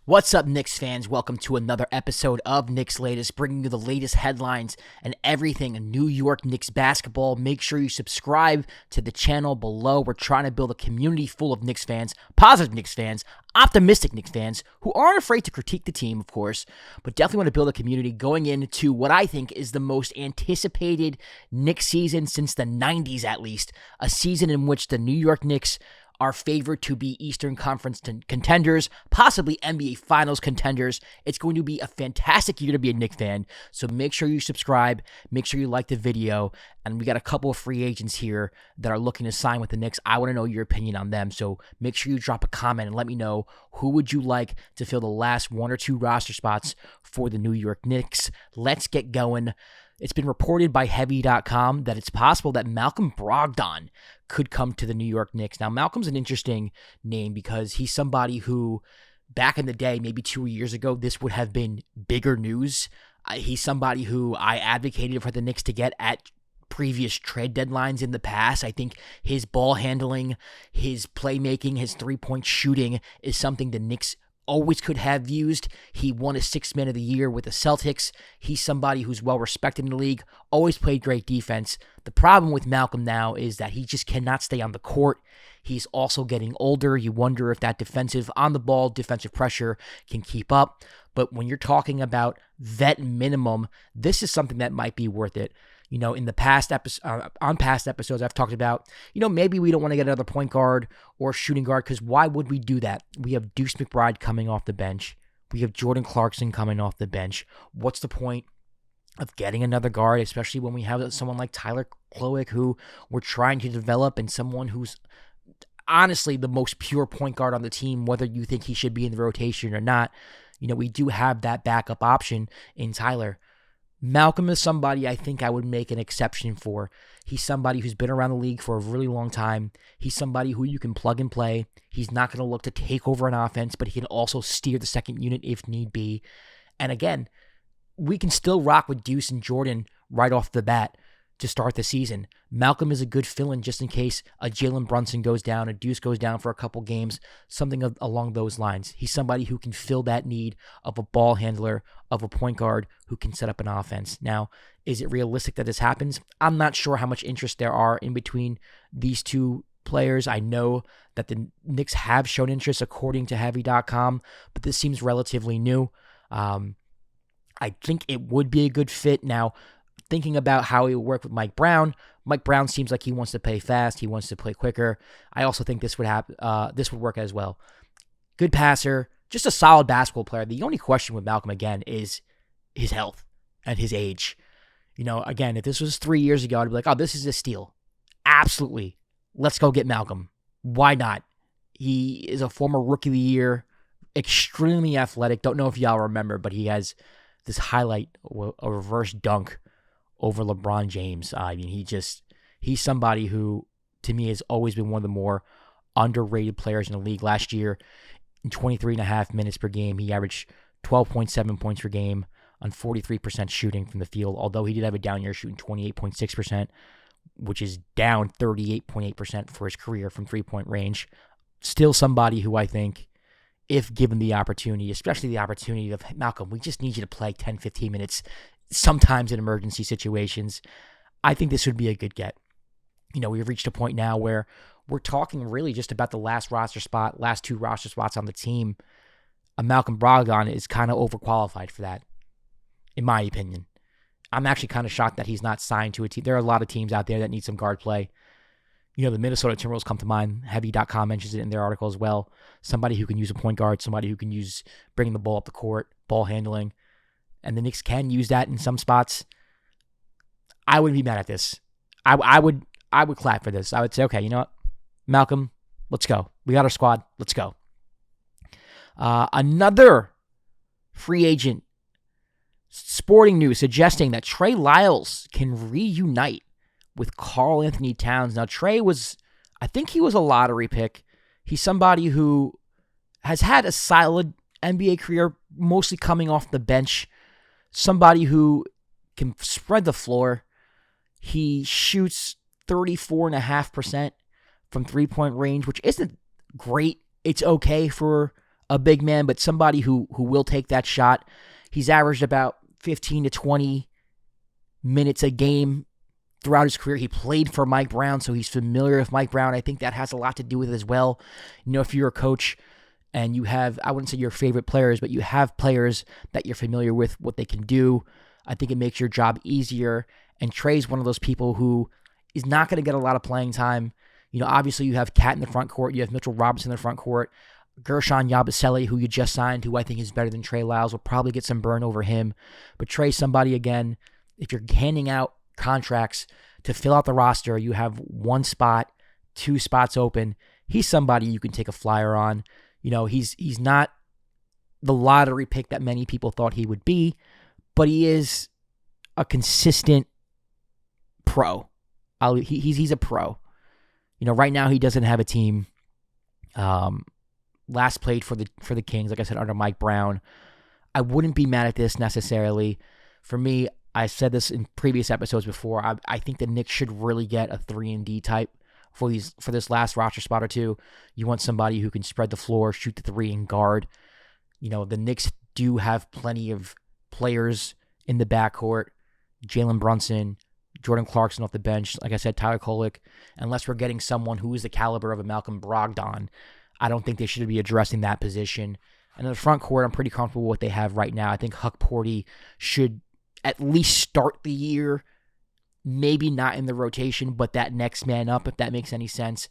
What's up, Knicks fans? Welcome to another episode of Knicks Latest, bringing you the latest headlines and everything New York Knicks basketball. Make sure you subscribe to the channel below. We're trying to build a community full of Knicks fans, positive Knicks fans, optimistic Knicks fans, who aren't afraid to critique the team, of course, but definitely want to build a community going into what I think is the most anticipated Knicks season since the 90s, at least. A season in which the New York Knicks are favored to be Eastern Conference contenders, possibly NBA Finals contenders. It's going to be a fantastic year to be a Knicks fan, so make sure you subscribe, make sure you like the video, and we got a couple of free agents here that are looking to sign with the Knicks. I want to know your opinion on them, so make sure you drop a comment and let me know who would you like to fill the last one or two roster spots for the New York Knicks. Let's get going. It's been reported by Heavy.com that it's possible that Malcolm Brogdon could come to the New York Knicks. Now, Malcolm's an interesting name because he's somebody who, back in the day, maybe 2 years ago, this would have been bigger news. He's somebody who I advocated for the Knicks to get at previous trade deadlines in the past. I think his ball handling, his playmaking, his three-point shooting is something the Knicks always could have used. He won a Sixth Man of the Year with the Celtics. He's somebody who's well respected in the league, always played great defense. The problem with Malcolm now is that he just cannot stay on the court. He's also getting older. You wonder if that defensive on the ball, defensive pressure can keep up. But when you're talking about vet minimum, this is something that might be worth it. You know, in the past episodes, I've talked about, maybe we don't want to get another point guard or shooting guard, because why would we do that? We have Deuce McBride coming off the bench. We have Jordan Clarkson coming off the bench. What's the point of getting another guard, especially when we have someone like Tyler Kloick, who we're trying to develop, and someone who's honestly the most pure point guard on the team, whether you think he should be in the rotation or not. We do have that backup option in Tyler. Malcolm is somebody I think I would make an exception for. He's somebody who's been around the league for a really long time. He's somebody who you can plug and play. He's not going to look to take over an offense, but he can also steer the second unit if need be. And again, we can still rock with Deuce and Jordan right off the bat to start the season. Malcolm is a good fill-in just in case a Jalen Brunson goes down, a Deuce goes down for a couple games, something along those lines. He's somebody who can fill that need of a ball handler, of a point guard who can set up an offense. Now, is it realistic that this happens? I'm not sure how much interest there are in between these two players. I know that the Knicks have shown interest according to Heavy.com, but this seems relatively new. I think it would be a good fit. Now, thinking about how it would work with Mike Brown seems like he wants to play fast. He wants to play quicker. I also think this would work as well. Good passer, just a solid basketball player. The only question with Malcolm, again, is his health and his age. Again, if this was 3 years ago, I'd be like, oh, this is a steal. Absolutely. Let's go get Malcolm. Why not? He is a former Rookie of the Year, extremely athletic. Don't know if y'all remember, but he has this highlight, a reverse dunk over LeBron James. I mean, he's somebody who, to me, has always been one of the more underrated players in the league. Last year, in 23.5 minutes per game, he averaged 12.7 points per game on 43% shooting from the field, although he did have a down year shooting 28.6%, which is down 38.8% for his career from three-point range. Still somebody who I think, if given the opportunity, especially the opportunity of, Malcolm, we just need you to play 10, 15 minutes, sometimes in emergency situations, I think this would be a good get. We've reached a point now where we're talking really just about the last two roster spots on the team. A Malcolm Brogdon is kind of overqualified for that, in my opinion. I'm actually kind of shocked that he's not signed to a team. There are a lot of teams out there that need some guard play. The Minnesota Timberwolves come to mind. Heavy.com mentions it in their article as well. Somebody who can use a point guard, somebody who can use bringing the ball up the court, ball handling. And the Knicks can use that in some spots. I wouldn't be mad at this. I would clap for this. I would say, okay, you know what? Malcolm, let's go. We got our squad. Let's go. Another free agent, Sporting News, suggesting that Trey Lyles can reunite with Karl Anthony Towns. Now, Trey I think he was a lottery pick. He's somebody who has had a solid NBA career, mostly coming off the bench. Somebody who can spread the floor. He shoots 34.5% from three-point range, which isn't great. It's okay for a big man, but somebody who will take that shot. He's averaged about 15 to 20 minutes a game throughout his career. He played for Mike Brown, so he's familiar with Mike Brown. I think that has a lot to do with it as well. If you're a coach and you have, I wouldn't say your favorite players, but you have players that you're familiar with, what they can do, I think it makes your job easier. And Trey's one of those people who is not going to get a lot of playing time. Obviously you have Cat in the front court, you have Mitchell Robinson in the front court, Gershon Yabusele, who you just signed, who I think is better than Trey Lyles, will probably get some burn over him. But Trey's somebody, again, if you're handing out contracts to fill out the roster, you have one spot, two spots open. He's somebody you can take a flyer on. He's not the lottery pick that many people thought he would be, but he is a consistent pro. He's a pro. Right now he doesn't have a team. Last played for the Kings, like I said, under Mike Brown. I wouldn't be mad at this necessarily. For me, I said this in previous episodes before. I think the Knicks should really get a 3-and-D type for this last roster spot or two. You want somebody who can spread the floor, shoot the three, and guard. The Knicks do have plenty of players in the backcourt. Jalen Brunson, Jordan Clarkson off the bench. Like I said, Tyler Kolek. Unless we're getting someone who is the caliber of a Malcolm Brogdon, I don't think they should be addressing that position. And in the front court, I'm pretty comfortable with what they have right now. I think Huck Porty should at least start the year, maybe not in the rotation, but that next man up, if that makes any sense.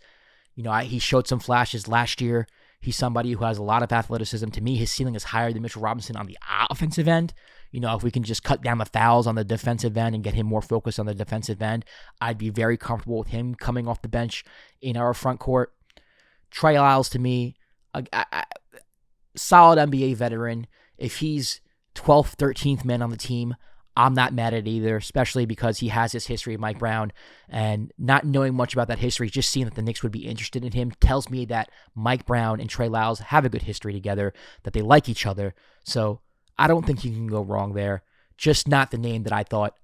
He showed some flashes last year. He's somebody who has a lot of athleticism. To me, his ceiling is higher than Mitchell Robinson on the offensive end. If we can just cut down the fouls on the defensive end and get him more focused on the defensive end, I'd be very comfortable with him coming off the bench in our front court. Trey Lyles, to me, a solid NBA veteran. If he's 12th, 13th man on the team, I'm not mad at it either, especially because he has this history of Mike Brown, and not knowing much about that history, just seeing that the Knicks would be interested in him tells me that Mike Brown and Trey Lyles have a good history together, that they like each other. So I don't think you can go wrong there. Just not the name that I thought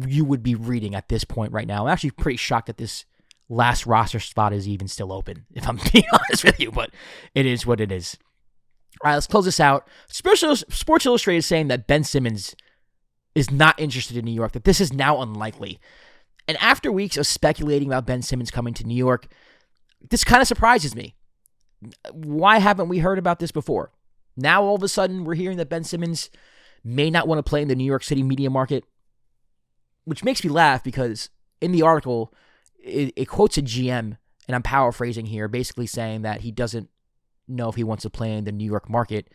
you would be reading at this point right now. I'm actually pretty shocked that this last roster spot is even still open, if I'm being honest with you, but it is what it is. All right, let's close this out. Sports Illustrated is saying that Ben Simmons is not interested in New York, that this is now unlikely. And after weeks of speculating about Ben Simmons coming to New York, this kind of surprises me. Why haven't we heard about this before? Now, all of a sudden, we're hearing that Ben Simmons may not want to play in the New York City media market, which makes me laugh because in the article, it quotes a GM, and I'm paraphrasing here, basically saying that he doesn't know if he wants to play in the New York market.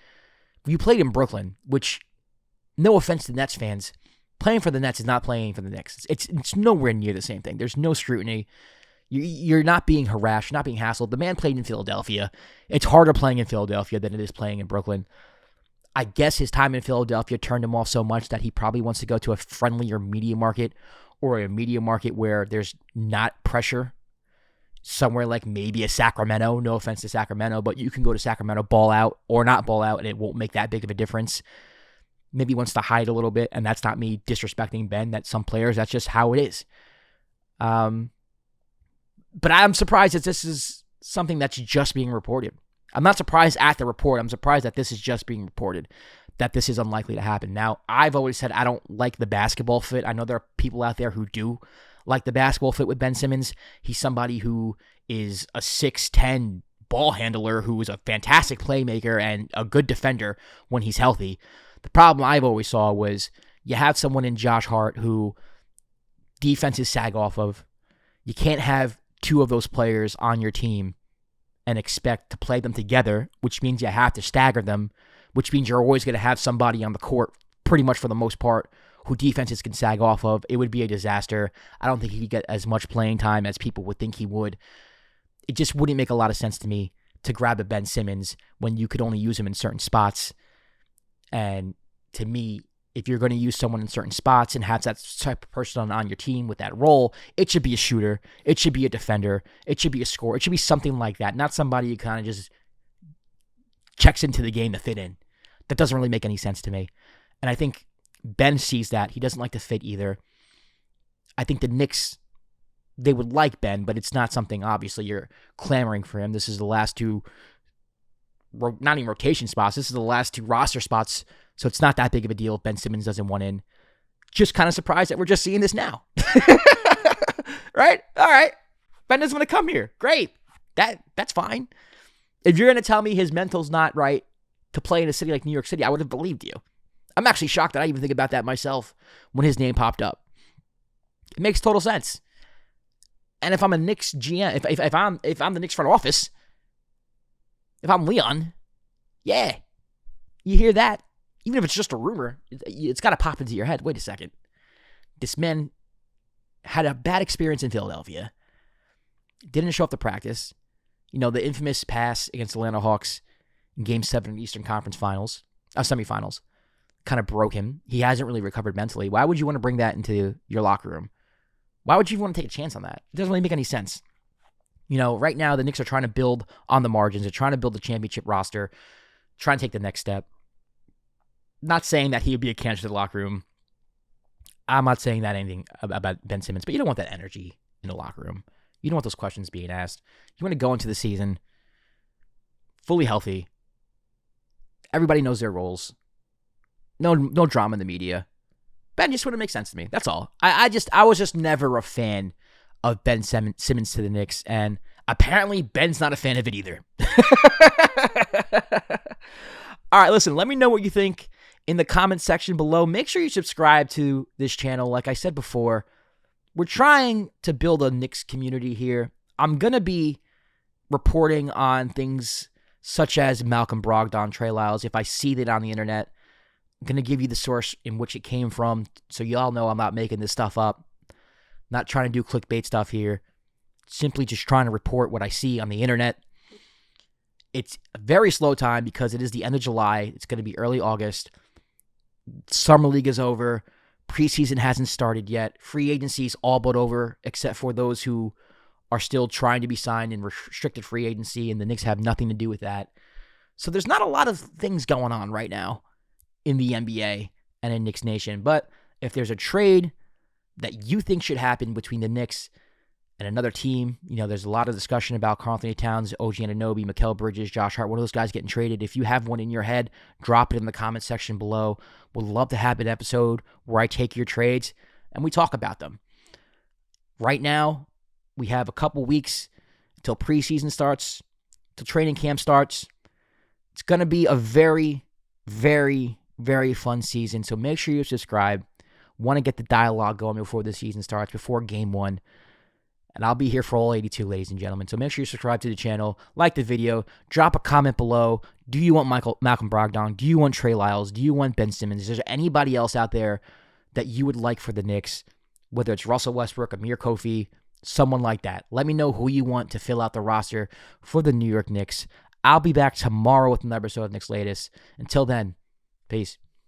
You played in Brooklyn, which, no offense to Nets fans, playing for the Nets is not playing for the Knicks. It's nowhere near the same thing. There's no scrutiny. You're not being harassed. You're not being hassled. The man played in Philadelphia. It's harder playing in Philadelphia than it is playing in Brooklyn. I guess his time in Philadelphia turned him off so much that he probably wants to go to a friendlier media market, or a media market where there's not pressure. Somewhere like maybe a Sacramento. No offense to Sacramento, but you can go to Sacramento, ball out or not ball out, and it won't make that big of a difference. Maybe wants to hide a little bit, and that's not me disrespecting Ben. That some players, that's just how it is. But I'm surprised that this is something that's just being reported. I'm not surprised at the report. I'm surprised that this is just being reported, that this is unlikely to happen. Now, I've always said I don't like the basketball fit. I know there are people out there who do like the basketball fit with Ben Simmons. He's somebody who is a 6'10" ball handler who is a fantastic playmaker and a good defender when he's healthy. The problem I've always saw was you have someone in Josh Hart who defenses sag off of. You can't have two of those players on your team and expect to play them together, which means you have to stagger them, which means you're always going to have somebody on the court, pretty much for the most part, who defenses can sag off of. It would be a disaster. I don't think he could get as much playing time as people would think he would. It just wouldn't make a lot of sense to me to grab a Ben Simmons when you could only use him in certain spots. And to me, if you're going to use someone in certain spots and have that type of person on your team with that role, it should be a shooter. It should be a defender. It should be a scorer. It should be something like that, not somebody who kind of just checks into the game to fit in. That doesn't really make any sense to me. And I think Ben sees that. He doesn't like to fit either. I think the Knicks, they would like Ben, but it's not something, obviously, you're clamoring for him. This is the last two not even rotation spots. This is the last 2 roster spots, so it's not that big of a deal if Ben Simmons doesn't want in. Just kind of surprised that we're just seeing this now. Right? All right. Ben doesn't want to come here. Great. That's fine. If you're going to tell me his mental's not right to play in a city like New York City, I would have believed you. I'm actually shocked that I even think about that myself when his name popped up. It makes total sense. And if I'm a Knicks GM, if I'm the Knicks front office, if I'm Leon, yeah, you hear that. Even if it's just a rumor, it's got to pop into your head. Wait a second. This man had a bad experience in Philadelphia. Didn't show up to practice. You know, the infamous pass against the Atlanta Hawks in Game 7 of the Eastern Conference semifinals kind of broke him. He hasn't really recovered mentally. Why would you want to bring that into your locker room? Why would you want to take a chance on that? It doesn't really make any sense. You know, right now the Knicks are trying to build on the margins. They're trying to build a championship roster, trying to take the next step. Not saying that he would be a candidate to the locker room. I'm not saying that anything about Ben Simmons, but you don't want that energy in the locker room. You don't want those questions being asked. You want to go into the season fully healthy. Everybody knows their roles. No drama in the media. Ben just wouldn't make sense to me. That's all. I was just never a fan of Ben Simmons to the Knicks, and apparently Ben's not a fan of it either. All right, listen, let me know what you think in the comment section below. Make sure you subscribe to this channel. Like I said before, we're trying to build a Knicks community here. I'm going to be reporting on things such as Malcolm Brogdon, Trey Lyles. If I see that on the internet, I'm going to give you the source in which it came from so you all know I'm not making this stuff up. Not trying to do clickbait stuff here. Simply just trying to report what I see on the internet. It's a very slow time because it is the end of July. It's going to be early August. Summer League is over. Preseason hasn't started yet. Free agency is all but over, except for those who are still trying to be signed in restricted free agency, and the Knicks have nothing to do with that. So there's not a lot of things going on right now in the NBA and in Knicks Nation. But if there's a trade that you think should happen between the Knicks and another team, you know, there's a lot of discussion about Karl-Anthony Towns, OG Anunoby, Mikal Bridges, Josh Hart, one of those guys getting traded. If you have one in your head, drop it in the comment section below. Would love to have an episode where I take your trades and we talk about them. Right now, we have a couple weeks until preseason starts, till training camp starts. It's going to be a very, very, very fun season. So make sure you subscribe. Want to get the dialogue going before the season starts, before game 1. And I'll be here for all 82, ladies and gentlemen. So make sure you subscribe to the channel, like the video, drop a comment below. Do you want Malcolm Brogdon? Do you want Trey Lyles? Do you want Ben Simmons? Is there anybody else out there that you would like for the Knicks? Whether it's Russell Westbrook, Amir Kofi, someone like that. Let me know who you want to fill out the roster for the New York Knicks. I'll be back tomorrow with another episode of Knicks Latest. Until then, peace.